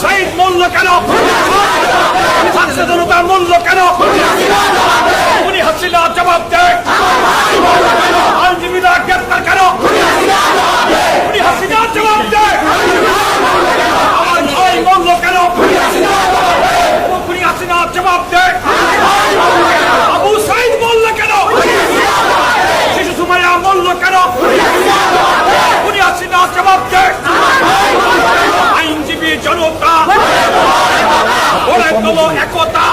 সাইদ মূল্য কেন? ছাত্র জনতা মূল্য কেন? উনি হাসিনা জবাব দেয়। আইনজীবীরা গ্রেপ্তার কেন? উনি হাসিনা জবাব দেয়। আমার ভাই মূল্য কেন? উনি হাসিনা জবাব দেয়। আবু সাইদ মূল্য কেন? শিশু সুমাইয়া মূল্য কেন? উনি হাসিনা জবাব দেয়। আইনজীবী জনতা গড়ে তোলো একতা।